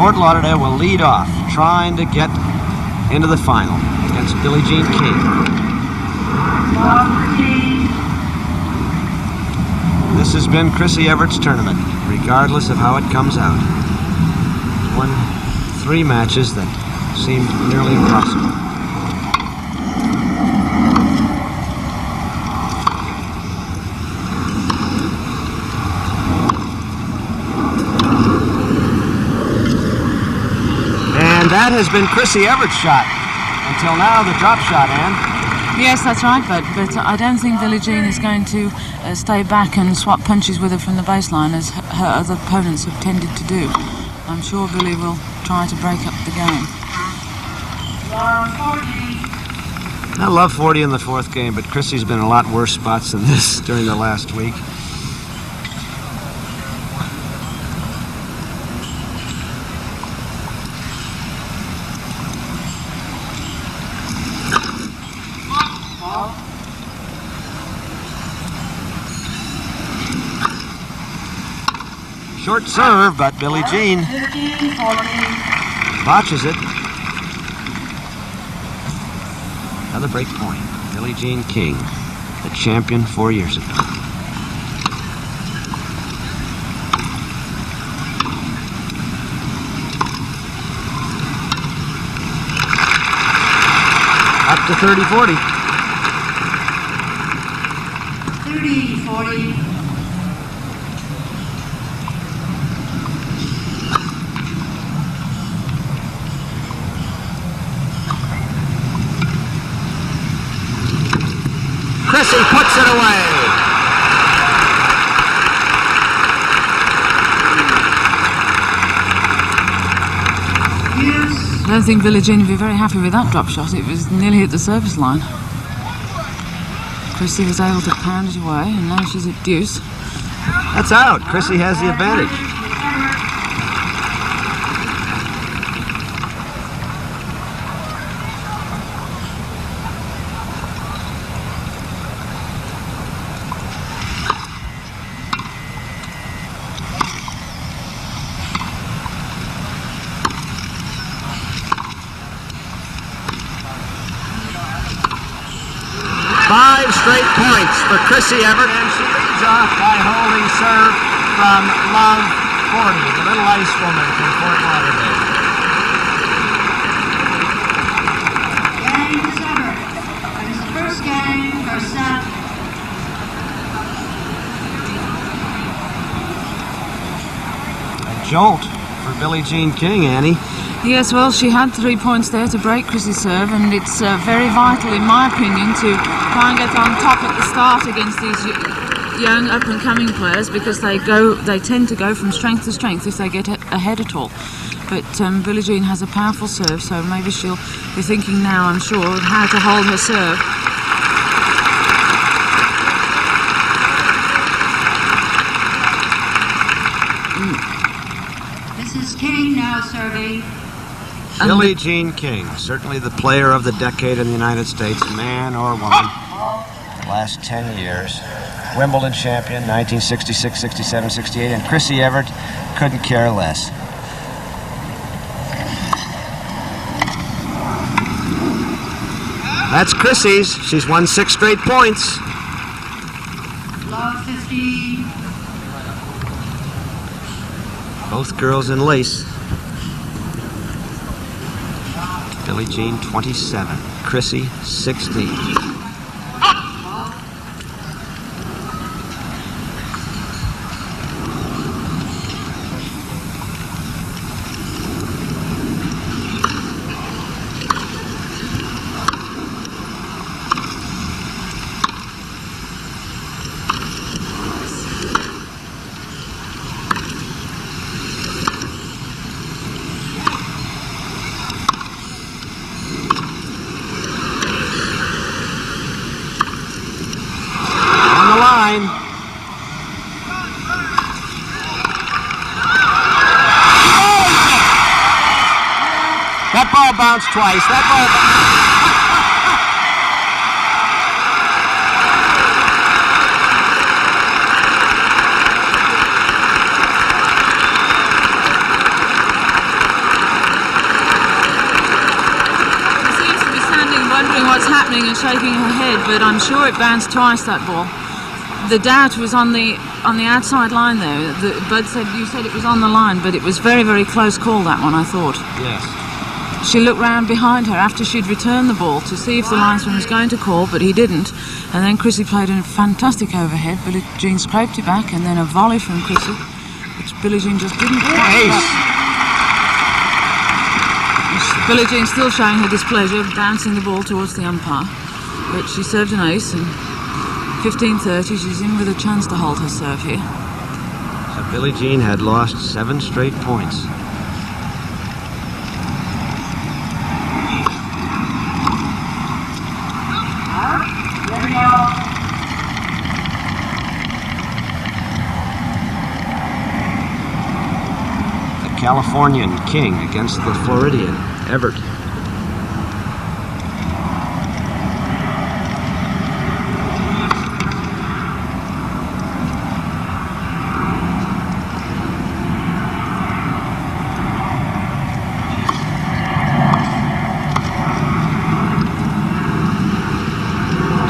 Fort Lauderdale will lead off, trying to get into the final against Billie Jean King. This has been Chris Evert's tournament, regardless of how it comes out. He's won 3 matches that seemed nearly impossible. And that has been Chris Evert's shot until now, the drop shot, Anne. Yes, that's right, but I don't think Billie Jean is going to stay back and swap punches with her from the baseline as her other opponents have tended to do. I'm sure Billie will try to break up the game. I love 40 in the 4th game, but Chrissy's been in a lot worse spots than this during the last week. Short serve, but Billie Jean botches it. Another break point. Billie Jean King, the champion 4 years ago. Up to 30-40. 30-40. Chrissy puts it away. I don't think Billie Jean would be very happy with that drop shot. It was nearly at the service line. Chrissy was able to pound it away, and now she's at deuce. That's out. Chrissy has the advantage. Five straight points for Chrissy Evert, and she leads off by holding serve from Love 40, the little ice woman from Fort Lauderdale. Game is Evert. It is the first game, first set. A jolt for Billie Jean King, Annie. Yes, well, she had 3 points there to break Chrissy's serve, and it's very vital, in my opinion, to try and get on top at the start against these young up-and-coming players, because they tend to go from strength to strength if they get ahead at all. But Billie Jean has a powerful serve, so maybe she'll be thinking now, I'm sure, of how to hold her serve. This is King now serving. Billie Jean King, certainly the player of the decade in the United States, man or woman, the last 10 years. Wimbledon champion, 1966, 67, 68, and Chrissy Evert couldn't care less. That's Chrissy's. She's won 6 straight points. Love 50. Both girls in lace. Billie Jean 27, Chrissy 16. That ball bounced twice. That ball. knowing what's happening and shaking her head, but I'm sure it bounced twice, that ball. The doubt was on the outside line there. Bud said, you said it was on the line, but it was very, very close call, that one, I thought. Yes. She looked round behind her after she'd returned the ball to see if the linesman was going to call, but he didn't. And then Chrissy played a fantastic overhead. Billie Jean scraped it back, and then a volley from Chrissy, which Billie Jean just didn't quite Ace. Billie Jean still showing her displeasure, bouncing the ball towards the umpire. But she served an ace, and 15-30, she's in with a chance to hold her serve here. So Billie Jean had lost 7 straight points. The Californian King against the Floridian Evert.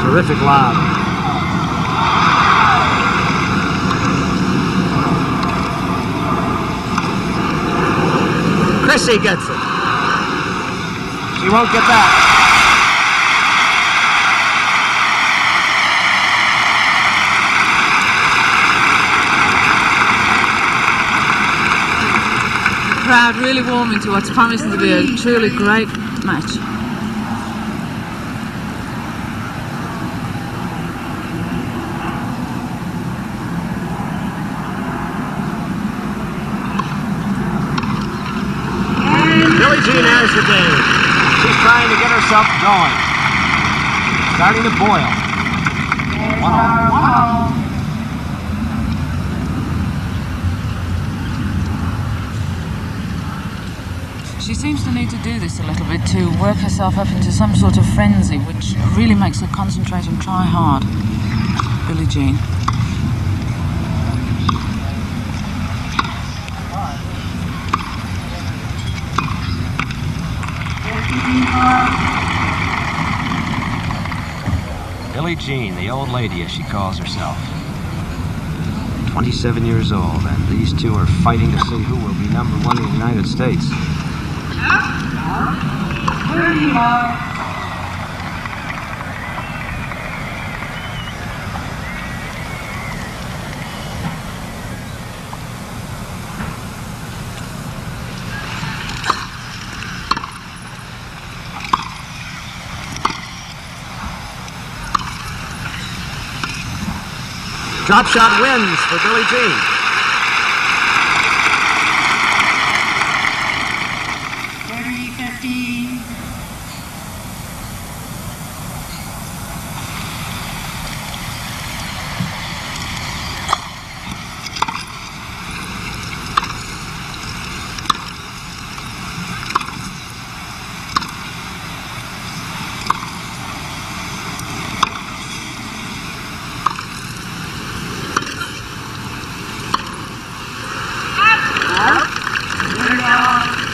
Terrific lob. Chrissy gets it. She won't get that. The crowd really warming to what's promising to be a truly great match. Billie Jean has the game. She's trying to get herself going. Starting to boil. 1-0. She seems to need to do this a little bit to work herself up into some sort of frenzy, which really makes her concentrate and try hard. Billie Jean. Billie Jean, the old lady as she calls herself. 27 years old, and these two are fighting to see who will be #1 in the United States. Drop shot wins for Billie Jean.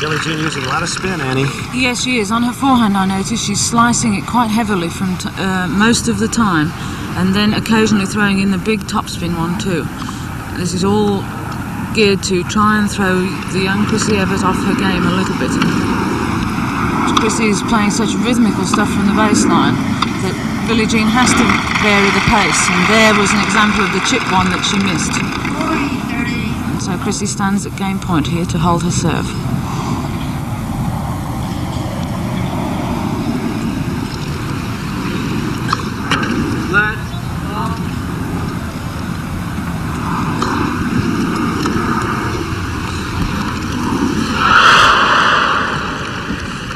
Billie Jean using a lot of spin, Annie. Yes, she is. On her forehand, I noticed she's slicing it quite heavily from most of the time, and then occasionally throwing in the big topspin one too. This is all geared to try and throw the young Chrissy Evert off her game a little bit. Chrissy is playing such rhythmical stuff from the baseline that Billie Jean has to vary the pace, and there was an example of the chip one that she missed. And so Chrissy stands at game point here to hold her serve.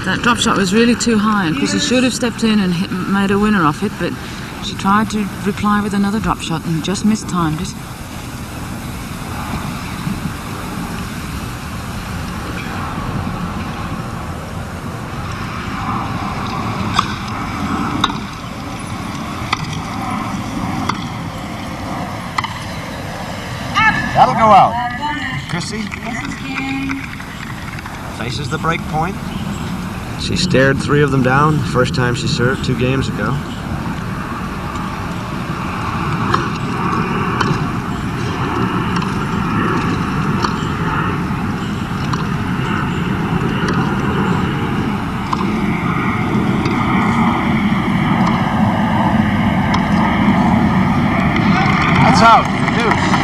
That drop shot was really too high, and Chrissy should have stepped in and made a winner off it, but she tried to reply with another drop shot and just mistimed it. That'll go out. Chrissy faces the break point. She stared 3 of them down the first time she served 2 games ago. That's out. Deuce.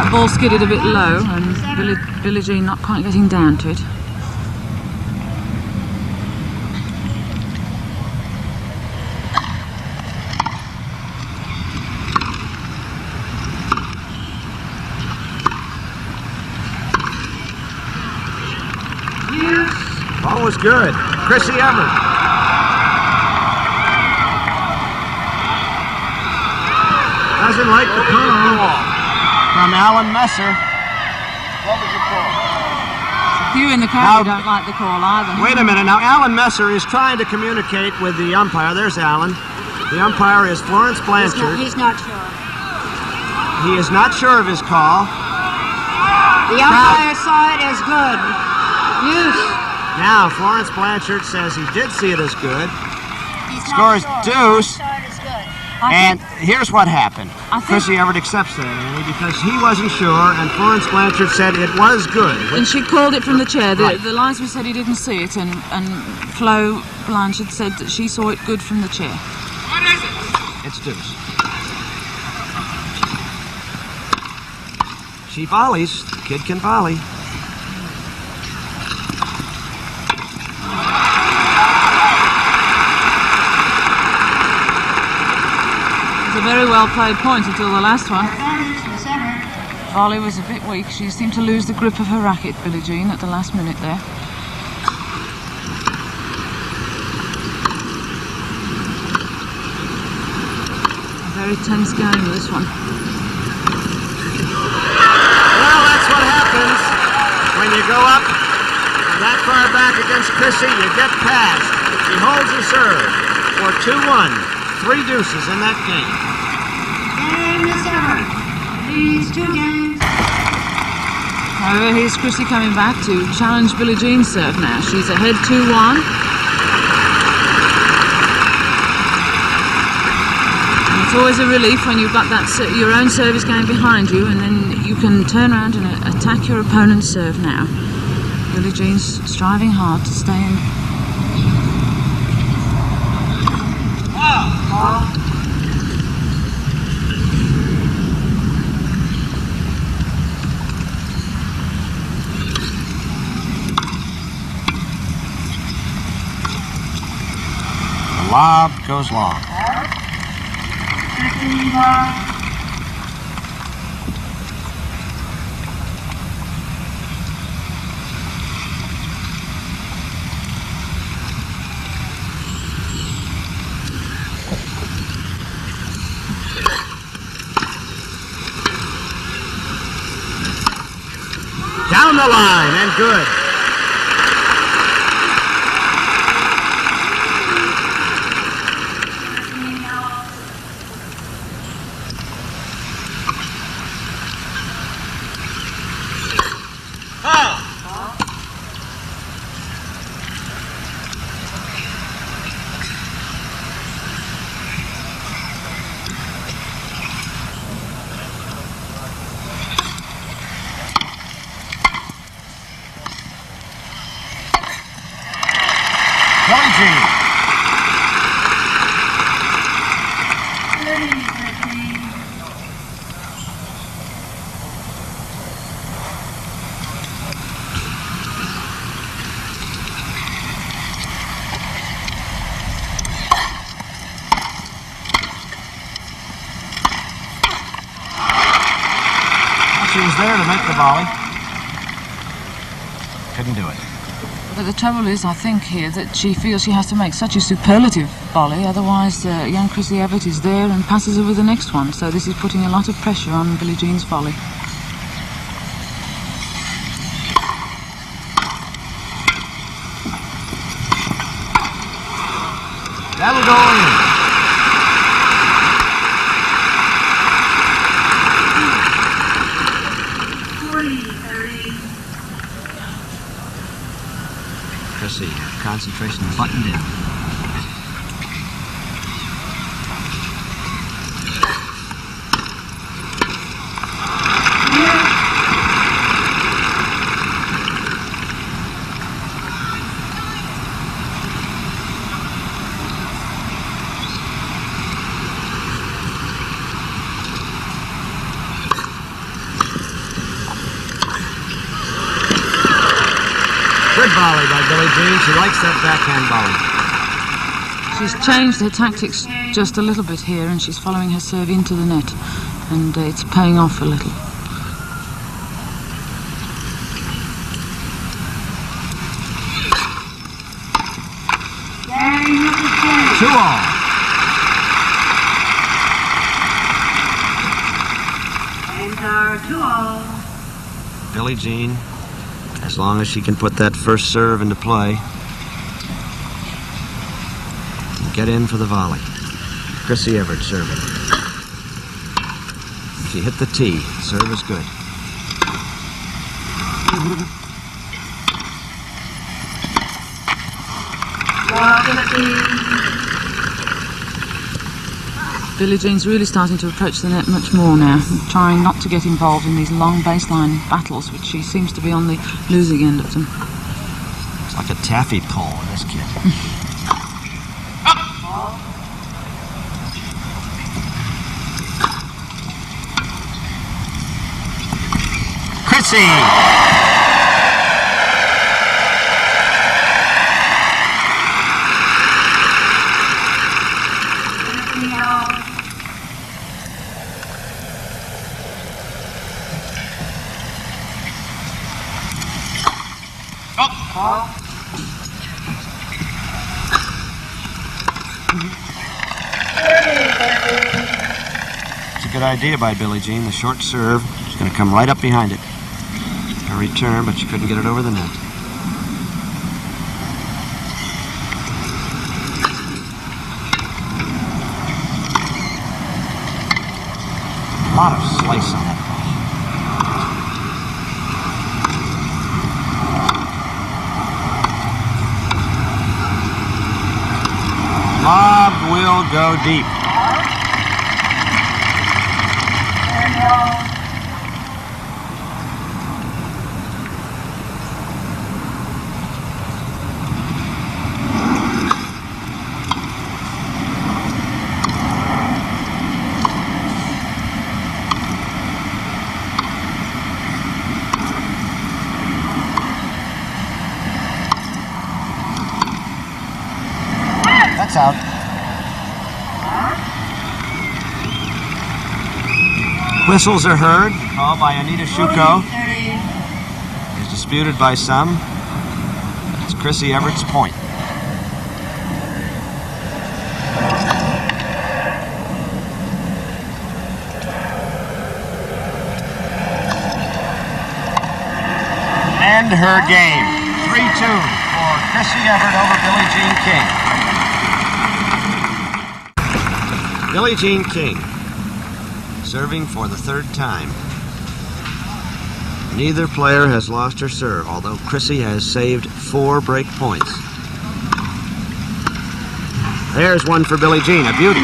Ball skidded a bit low, and Billie Jean not quite getting down to it. Ball was good. Chris Evert. Doesn't like the call from Alan Messer. What was the call? You in the crowd don't like the call either. Wait a minute. Now, Alan Messer is trying to communicate with the umpire. There's Alan. The umpire is Florence Blanchard. He's not sure. He is not sure of his call. The umpire saw it as good. Use. Now, Florence Blanchard says he did see it as good. He's Scores not sure. deuce. He saw it as good. And here's what happened. I think- Chrissy Evert accepts that, Annie, because he wasn't sure, and Florence Blanchard said it was good. And she called it from the chair. Right. The linesman said he didn't see it, and Flo Blanchard said that she saw it good from the chair. What is it? It's deuce. She volleys. The kid can volley. It's a very well played point until the last one. Advantage, Miss Evert. Volley was a bit weak. She seemed to lose the grip of her racket, Billie Jean, at the last minute there. A very tense game, this one. Well, that's what happens when you go up that far back against Chrissy. You get past. She holds the serve for 2-1. 3 deuces in that game. And Miss Evert leads 2 games. However, here's Chrissy coming back to challenge Billie Jean's serve now. She's ahead 2-1. It's always a relief when you've got that your own service game behind you, and then you can turn around and attack your opponent's serve now. Billie Jean's striving hard to stay in. The lob goes long. 15 ball. Down the line and good. Billie Jean. 30-15. She was there to make the volley. Couldn't do it. But the trouble is, I think here, that she feels she has to make such a superlative volley, otherwise young Chrissy Evert is there and passes her with the next one. So this is putting a lot of pressure on Billie Jean's volley. That'll go in. Chrissy, her concentration buttoned in. Good volley by Billie Jean. She likes that backhand volley. She's changed her tactics just a little bit here, and she's following her serve into the net, and it's paying off a little. Two all. Games are 2-all. Billie Jean, as long as she can put that first serve into play and get in for the volley. Chrissy Evert serving. She hit the tee. Serve is good. Billie Jean's really starting to approach the net much more now, trying not to get involved in these long baseline battles, which she seems to be on the losing end of them. It's like a taffy pole with this kid. Chrissy! It's a good idea by Billie Jean. The short serve. She's going to come right up behind it. A return, but she couldn't get it over the net. A lot of slice on that ball. Lob will go deep. That's out. Whistles are heard. Call by Anita Shuko. Is disputed by some. It's Chrissy Evert's point. End her game. 3-2 for Chrissy Evert over Billie Jean King. Billie Jean King, serving for the third time. Neither player has lost her serve, although Chrissy has saved 4 break points. There's one for Billie Jean, a beauty.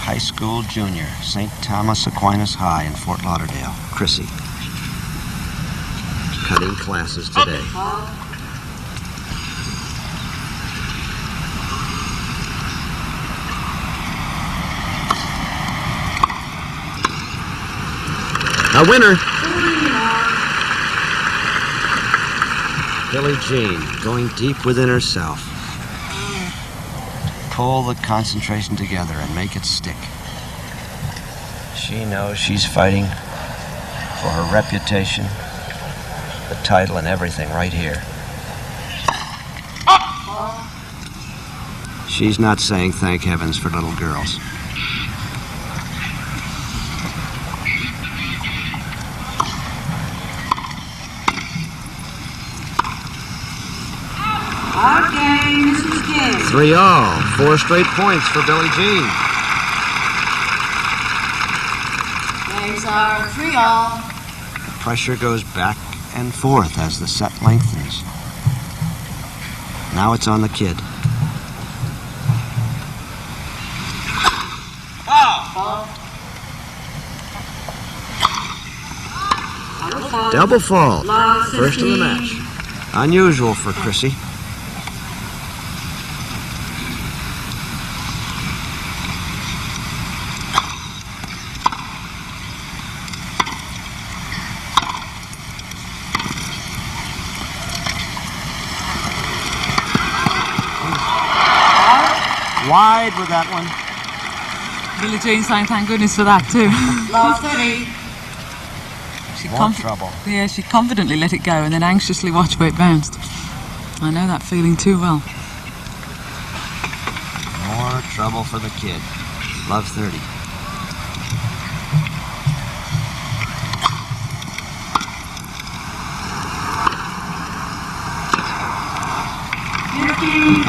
High school junior, St. Thomas Aquinas High in Fort Lauderdale. Chrissy. Cutting classes today. A winner. Billie Jean going deep within herself. Pull the concentration together and make it stick. She knows she's fighting for her reputation, the title, and everything right here. She's not saying thank heavens for little girls. Okay, Mrs. King. 3-all. 4 straight points for Billie Jean. Games are 3-all. The pressure goes back and forth as the set lengthens. Now it's on the kid. Double fault. First of the match. Unusual for Chrissy. Wide with that one. Billie Jean saying thank goodness for that too. Love 30. More trouble. Yeah, she confidently let it go and then anxiously watched where it bounced. I know that feeling too well. More trouble for the kid. Love 30.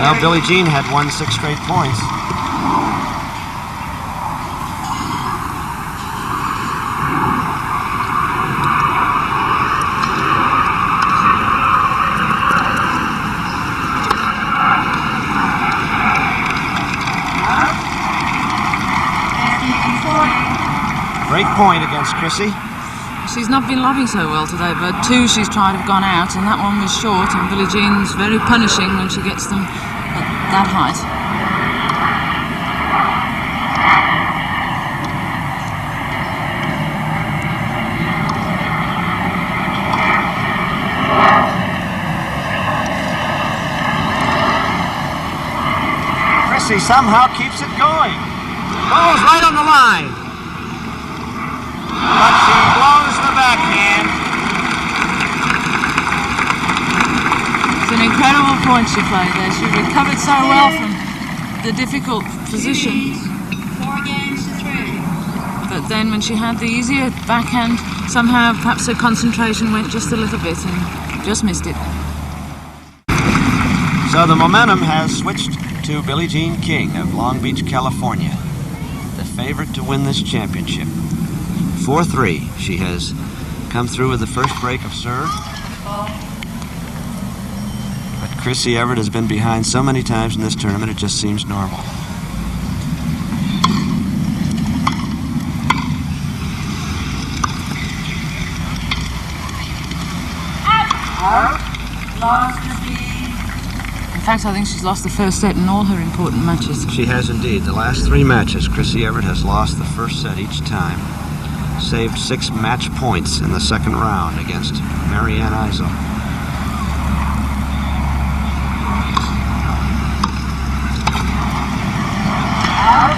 Well, Billie Jean had won 6 straight points. Great point against Chrissy. She's not been loving so well today, but 2 she's tried have gone out, and that one was short, and Billie Jean's very punishing when she gets them at that height. Chrissy somehow keeps it going. Goes right on the line. But she blows the backhand. It's an incredible point she played there. She recovered so well from the difficult position. 4 games to 3. But then when she had the easier backhand, somehow perhaps her concentration went just a little bit and just missed it. So the momentum has switched to Billie Jean King of Long Beach, California, the favorite to win this championship. 4-3. She has come through with the first break of serve. But Chris Evert has been behind so many times in this tournament, it just seems normal. In fact, I think she's lost the first set in all her important matches. She has indeed. The last 3 matches, Chris Evert has lost the first set each time. Saved 6 match points in the second round against Marianne Eisel.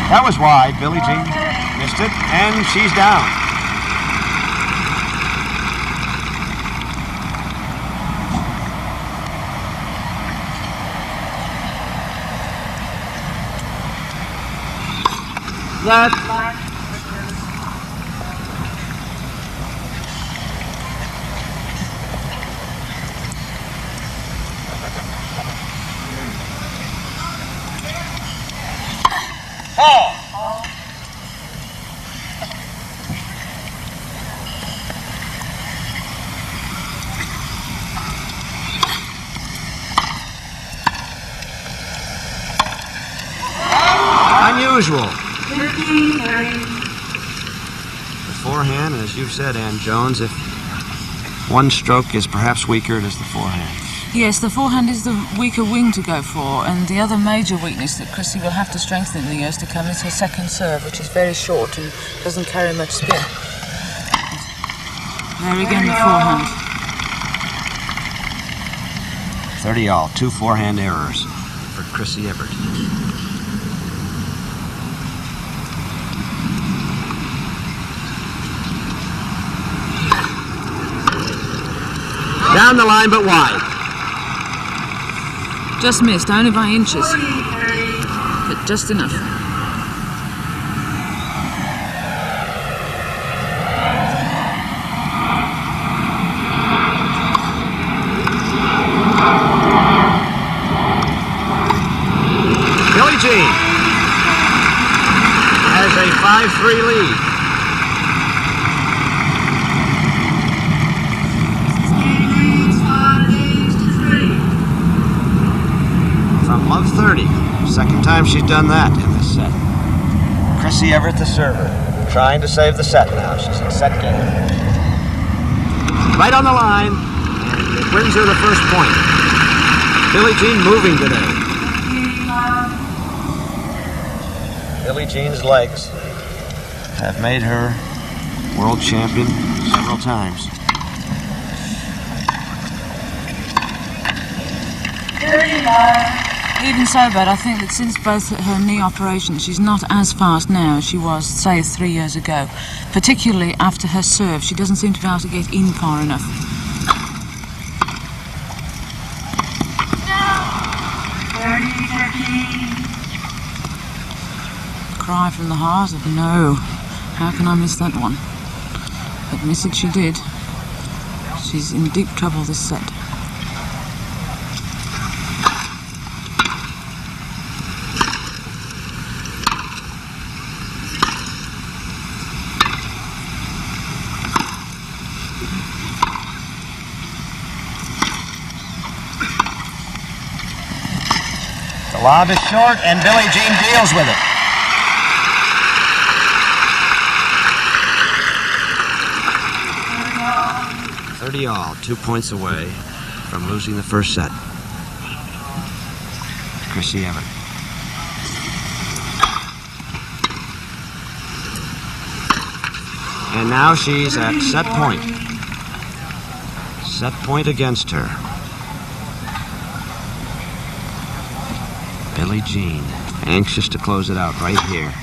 That was wide. Billie Jean missed it, and she's down. Unusual. 15-30. The forehand, and as you've said, Ann Jones, if one stroke is perhaps weaker, it is the forehand. Yes, the forehand is the weaker wing to go for, and the other major weakness that Chrissy will have to strengthen in the years to come is her second serve, which is very short and doesn't carry much spin. There again, the forehand. 30 all, 2 forehand errors for Chris Evert. Down the line, but wide. Just missed, only by inches, but just enough. Billie Jean has a 5-3 lead. From love 30. Second time she's done that in this set. Chris Evert, the server, trying to save the set now. She's in set game. Right on the line, and it wins her the first point. Billie Jean moving today. Billie Jean's legs have made her world champion several times. 35. Even so, but I think that since both her knee operations, she's not as fast now as she was, say, 3 years ago. Particularly after her serve, she doesn't seem to be able to get in far enough. Cry from the heart of no. How can I miss that one? But miss it she did. She's in deep trouble this set. The lob is short, and Billie Jean deals with it. $30 all, 2 points away from losing the first set. Chris Evert. And now she's at set point. Set point against her. Billie Jean, anxious to close it out right here.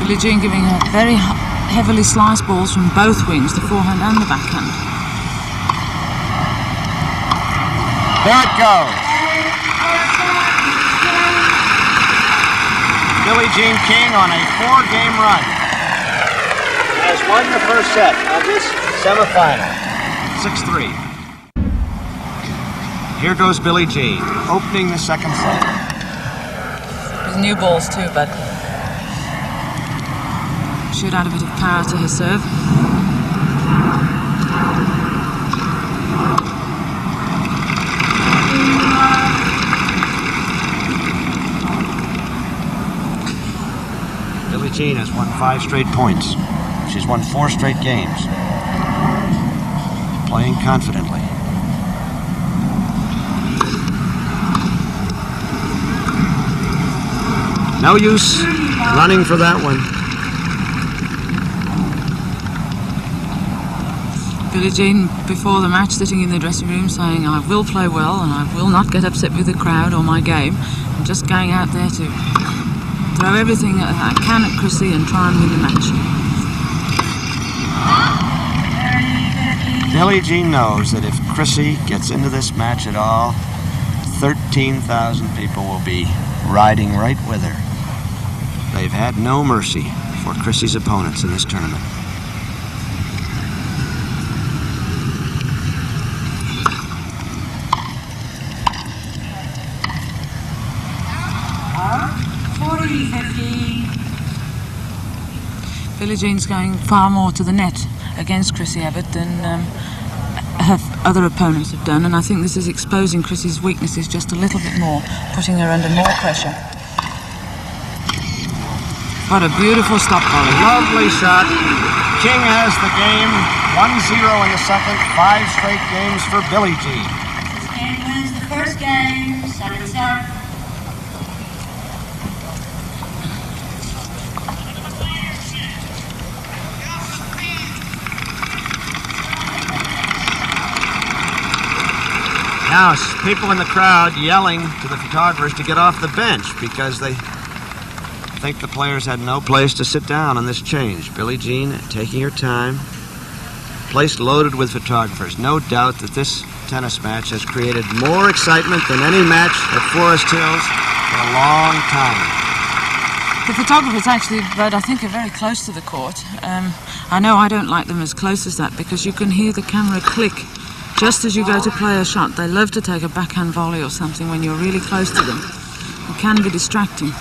Billie Jean giving her very heavily sliced balls from both wings, the forehand and the backhand. There it goes. Billie Jean King on a 4-game run has won the first set of this semifinal, 6-3. Here goes Billie Jean, opening the second set. With new balls too, but should add a bit of power to her serve. Billie Jean has won 5 straight points. She's won 4 straight games. Playing confidently. No use running for that one. Billie Jean, before the match, sitting in the dressing room saying, I will play well and I will not get upset with the crowd or my game. I'm just going out there to throw everything I can at Chrissy and try and win the match. Billie Jean knows that if Chrissy gets into this match at all, 13,000 people will be riding right with her. They've had no mercy for Chrissy's opponents in this tournament. Billie Jean's going far more to the net against Chris Evert than her other opponents have done, and I think this is exposing Chrissy's weaknesses just a little bit more, putting her under more pressure. What a beautiful stop volley. Lovely shot. King has the game, 1-0 in the second, 5 straight games for Billie Jean. Mrs. King wins the first game, 7-7. Now, people in the crowd yelling to the photographers to get off the bench because they think the players had no place to sit down on this change. Billie Jean taking her time. Place loaded with photographers. No doubt that this tennis match has created more excitement than any match at Forest Hills for a long time. The photographers actually, but I think, are very close to the court. I know I don't like them as close as that because you can hear the camera click just as you go to play a shot. They love to take a backhand volley or something when you're really close to them. It can be distracting.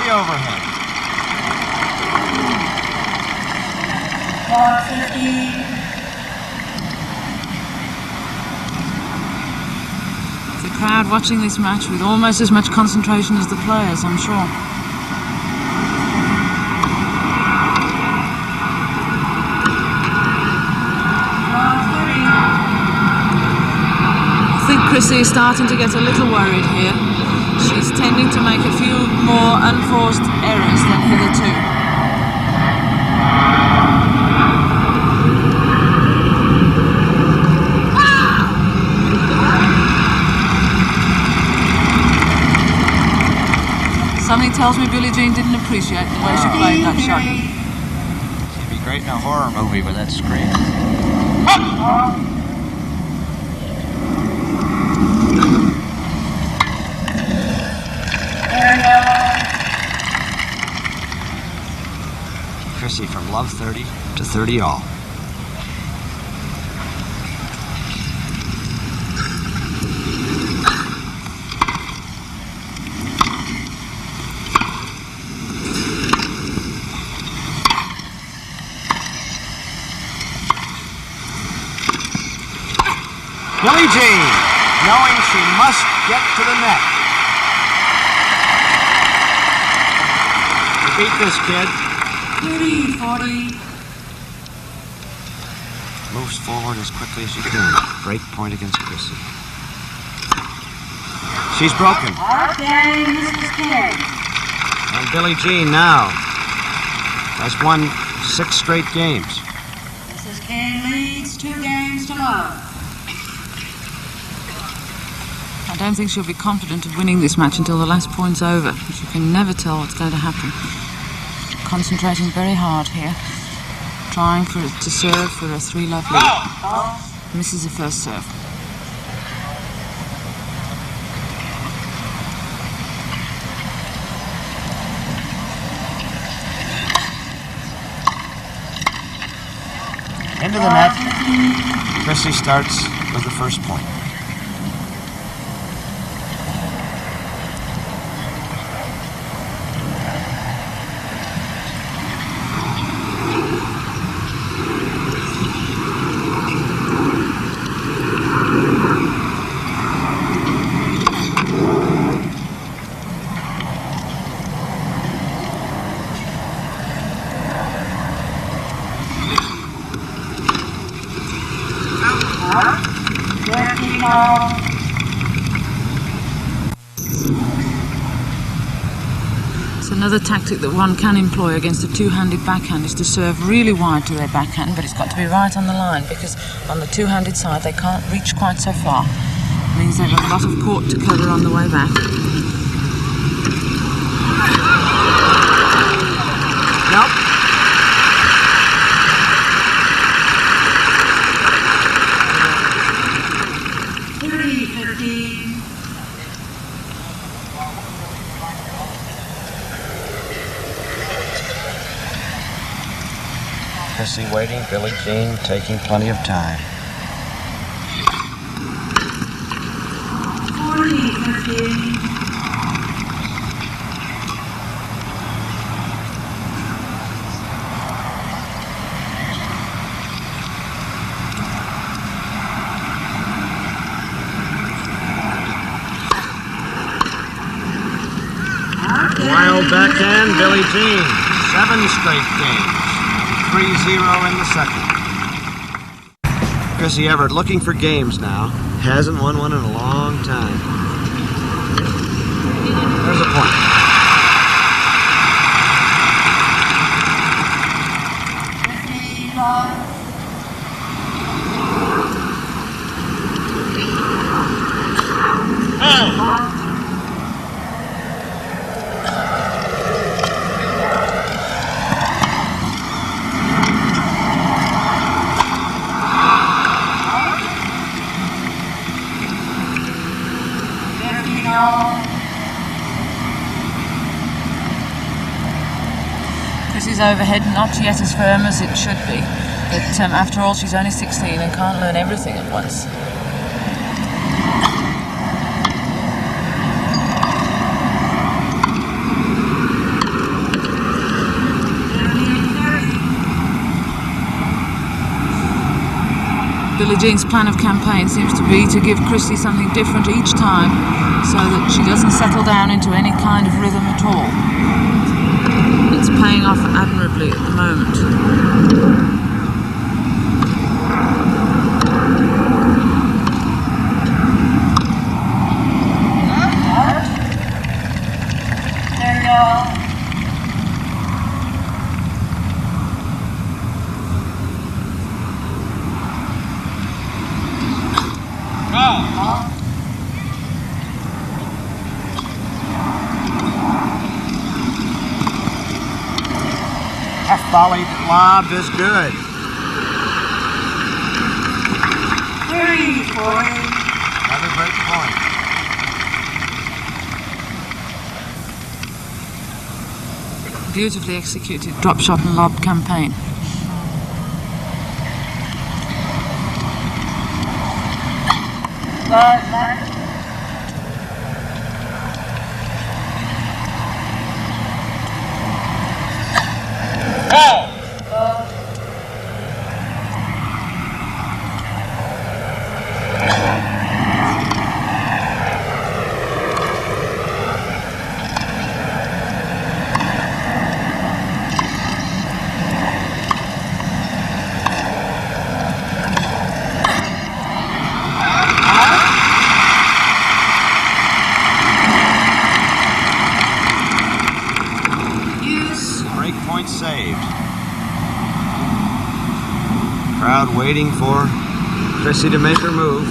Overhead. The crowd watching this match with almost as much concentration as the players, I'm sure. I think Chrissy is starting to get a little worried here. She's tending to make a few more unforced errors than hitherto. Something tells me Billie Jean didn't appreciate the way she played that shot. She'd be great in a horror movie with that scream. Chrissy from love 30 to 30 all. Billie Jean, knowing she must get to the net. To beat this kid. 30-40. Moves forward as quickly as she can. Break point against Chrissy. She's broken. Okay, Mrs. King. And Billie Jean now has won 6 straight games. Mrs. King leads 2 games to love. I don't think she'll be confident of winning this match until the last point's over. You can never tell what's going to happen. Concentrating very hard here. Trying to serve for a 3-love lead. Misses the first serve. Into the net. Chrissy starts with the first point. It's another tactic that one can employ against a two-handed backhand is to serve really wide to their backhand, but it's got to be right on the line because on the two-handed side they can't reach quite so far. It means they've got a lot of court to cover on the way back. Nope. Chrissy waiting, Billie Jean taking plenty of time. 15. Wild backhand, Billie Jean. 7 straight games. 3-0 in the second. Chris Evert looking for games now. Hasn't won one in a long time. There's a point. Chrissy's overhead not yet as firm as it should be, but after all she's only 16 and can't learn everything at once. Billie Jean's plan of campaign seems to be to give Chrissy something different each time so that she doesn't settle down into any kind of rhythm at all. It's paying off admirably at the moment. That volley lob is good. 3 points. Another great point. Beautifully executed drop shot and lob campaign. Point saved. Crowd waiting for Chrissy to make her move.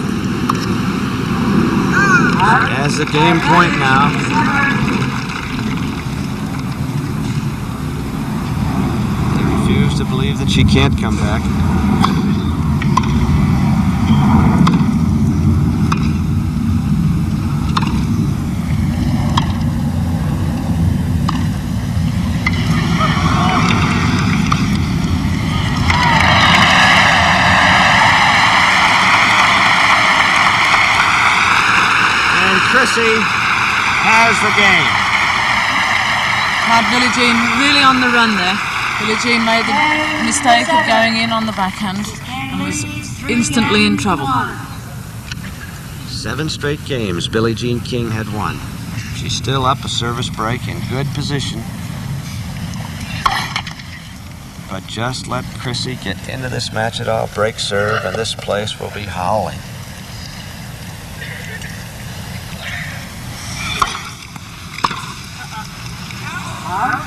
Has the game point now. They refuse to believe that she can't come back. Chrissy has the game. Had Billie Jean really on the run there. Billie Jean made the mistake of going in on the backhand and was instantly in trouble. 7 straight games Billie Jean King had won. She's still up a service break in good position. But just let Chrissy get into this match at all, break serve, and this place will be howling.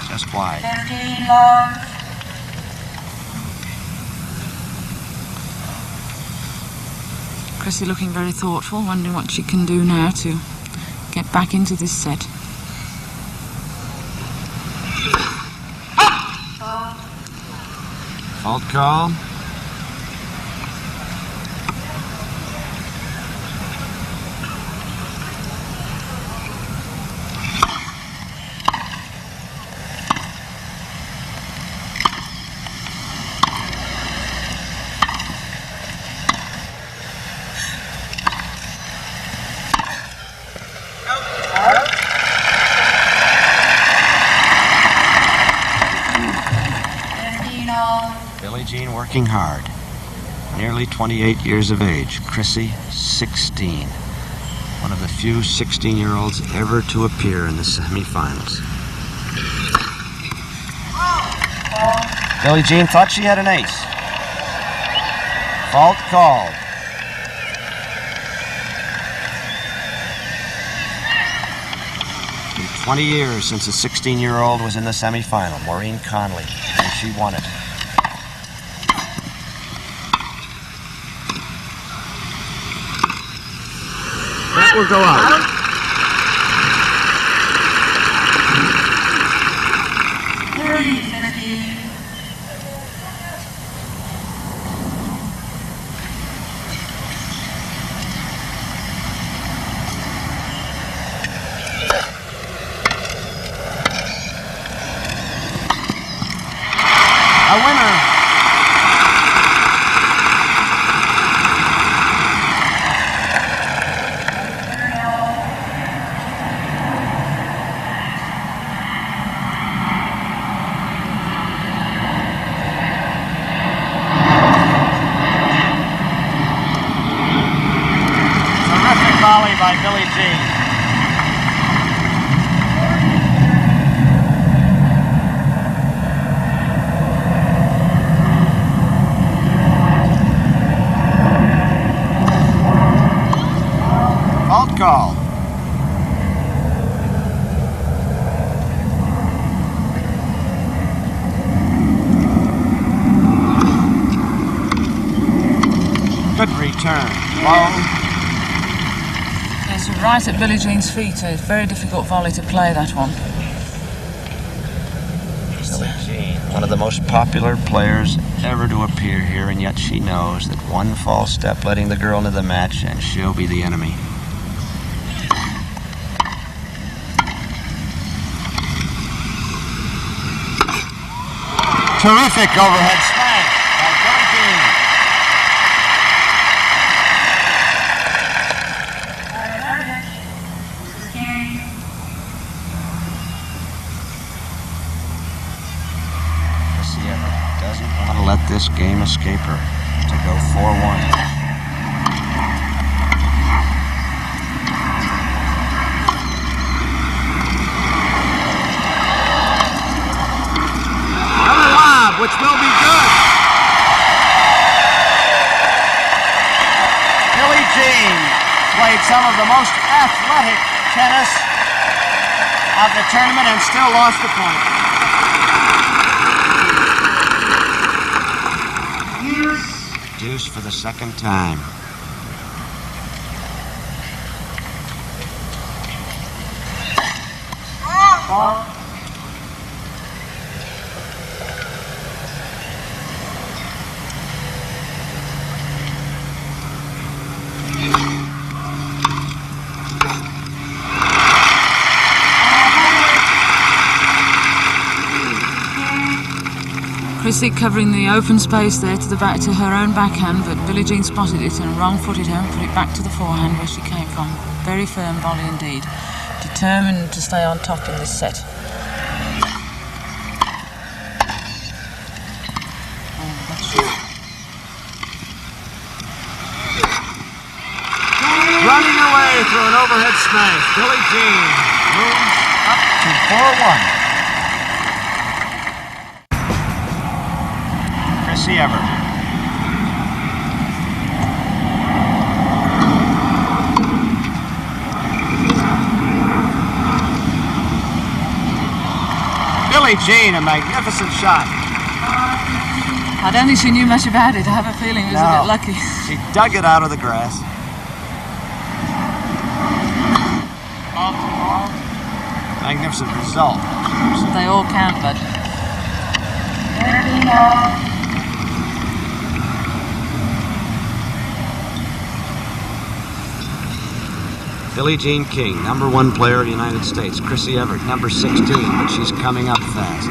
Just wide. 15 love. Chrissy looking very thoughtful, wondering what she can do now to get back into this set. Fault call. Billie Jean working hard. Nearly 28 years of age. Chrissy, 16. One of the few 16-year-olds ever to appear in the semifinals. Billie Jean thought she had an ace. Fault called. It's been 20 years since a 16-year-old was in the semifinal. Maureen Conley, and she won it. That will go out. A winner. Terrific volley by Billie Jean. Fault call. Good return. Low. Yes, right at Billie Jean's feet. A very difficult volley to play, that one. Billie Jean, one of the most popular players ever to appear here, and yet she knows that one false step letting the girl into the match and she'll be the enemy. Terrific overhead smash by Billie Jean. Chris Evert doesn't want to let this game escape her to go 4-1. Which will be good. Billie Jean played some of the most athletic tennis of the tournament and still lost the point. Deuce for the second time. Chrissy covering the open space there to the back to her own backhand, but Billie Jean spotted it and wrong-footed her and put it back to the forehand where she came from. Very firm volley indeed. Determined to stay on top in this set. Running away through an overhead smash. Billie Jean moves up to 4-1. Chris Evert. Billie Jean, a magnificent shot. I don't think she knew much about it. I have a feeling it was a bit lucky. She dug it out of the grass. Magnificent result. They all count, bud. Billie Jean King, #1 player of the United States. Chris Evert, number 16, but she's coming up fast.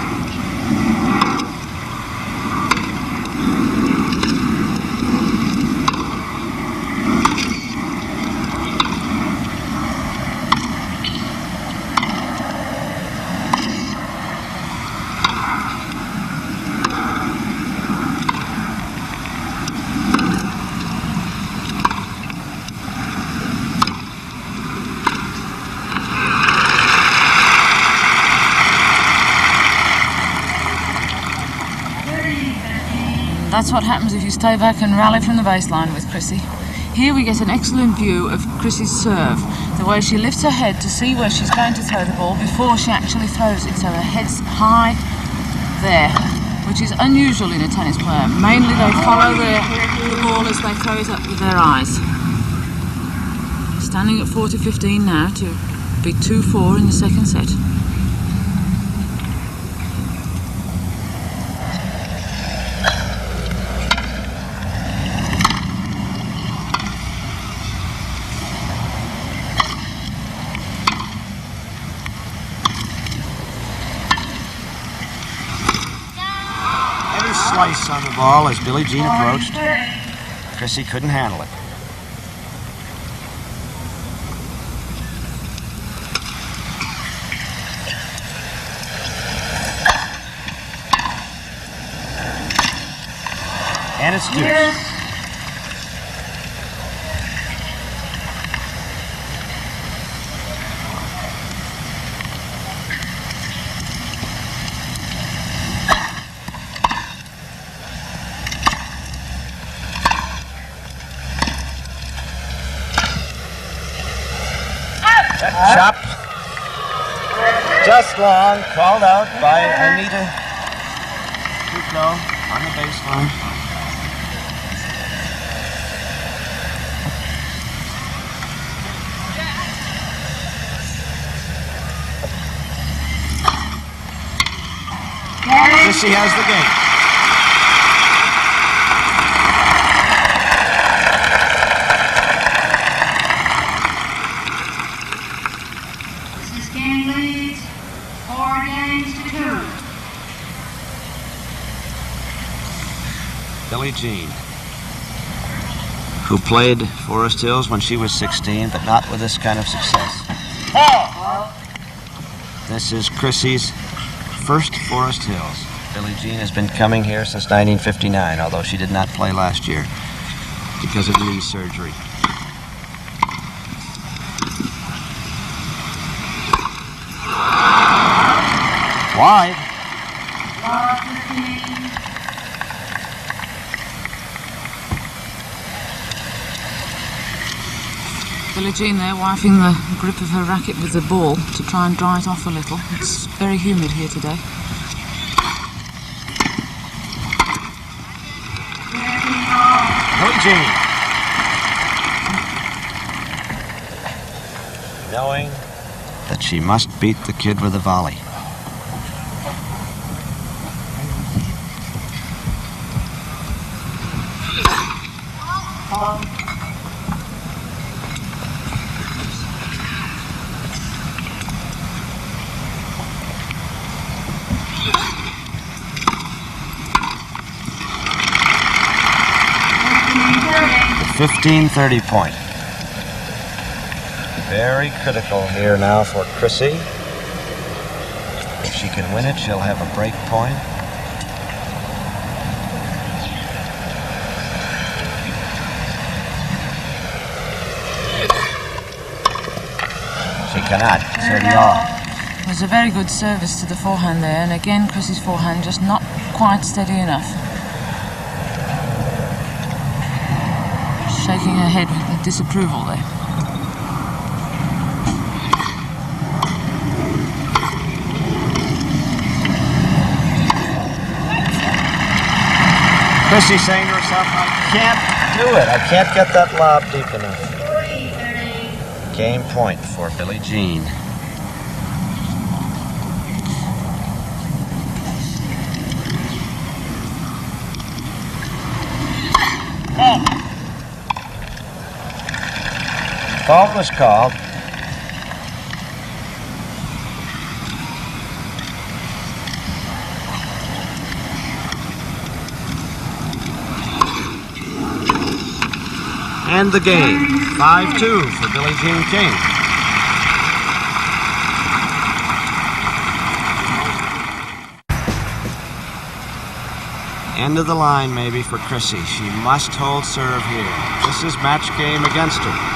That's what happens if you stay back and rally from the baseline with Chrissy. Here we get an excellent view of Chrissy's serve, the way she lifts her head to see where she's going to throw the ball before she actually throws it, so her head's high there, which is unusual in a tennis player. Mainly they follow the ball as they throw it up with their eyes. Standing at 40-15 now to be 2-4 in the second set. Slice on the ball as Billie Jean approached. Chrissy couldn't handle it. And it's deuce. Chop. Just long. Called out by Anita Duclo on the baseline. Chrissy has the game. Game leads 4 games to 2. Billie Jean, who played Forest Hills when she was 16, but not with this kind of success. This is Chrissy's first Forest Hills. Billie Jean has been coming here since 1959, although she did not play last year because of knee surgery. Wide. Billie Jean there wiping the grip of her racket with the ball to try and dry it off a little. It's very humid here today. Billie Jean. Knowing that she must beat the kid with a volley. The 15-30 point. Very critical here now for Chrissy. If she can win it, she'll have a break point. She cannot. So the all. It was a very good service to the forehand there, and again Chrissy's forehand just not quite steady enough. Shaking her head with disapproval there. Chrissy saying to herself, I can't do it. I can't get that lob deep enough. Game point for Billie Jean. Fault was called. And the game, 5-2 for Billie Jean King. End of the line maybe for Chrissy. She must hold serve here. This is match game against her.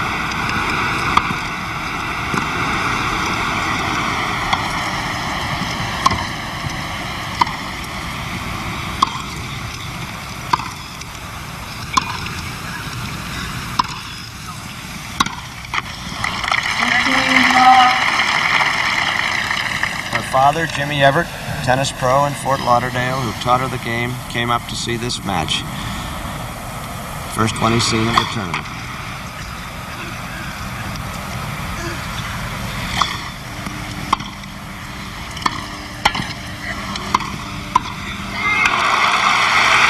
father, Jimmy Evert, tennis pro in Fort Lauderdale, who taught her the game, came up to see this match. First one he's seen of the tournament.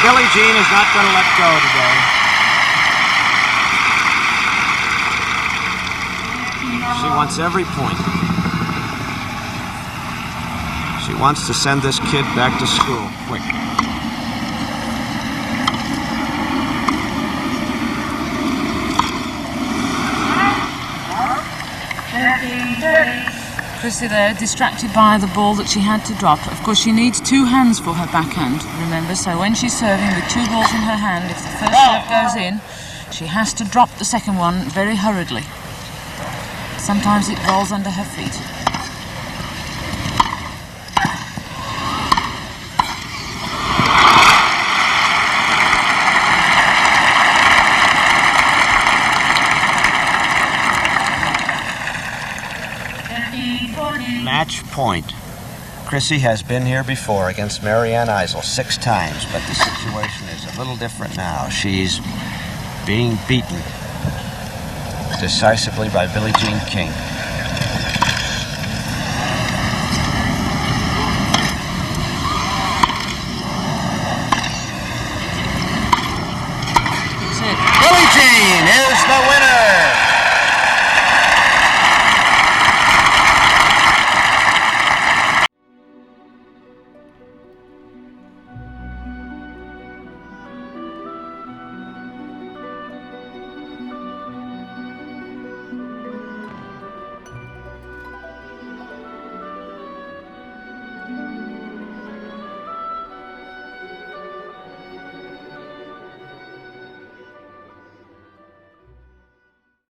Billie Jean is not going to let go today. She wants every point. She wants to send this kid back to school quick. Chrissy there, distracted by the ball that she had to drop. Of course, she needs two hands for her backhand, remember, so when she's serving with two balls in her hand, if the first serve goes in, she has to drop the second one very hurriedly. Sometimes it rolls under her feet. Match point. Chrissy has been here before against Marianne Eisel 6 times, but the situation is a little different now. She's being beaten decisively by Billie Jean King.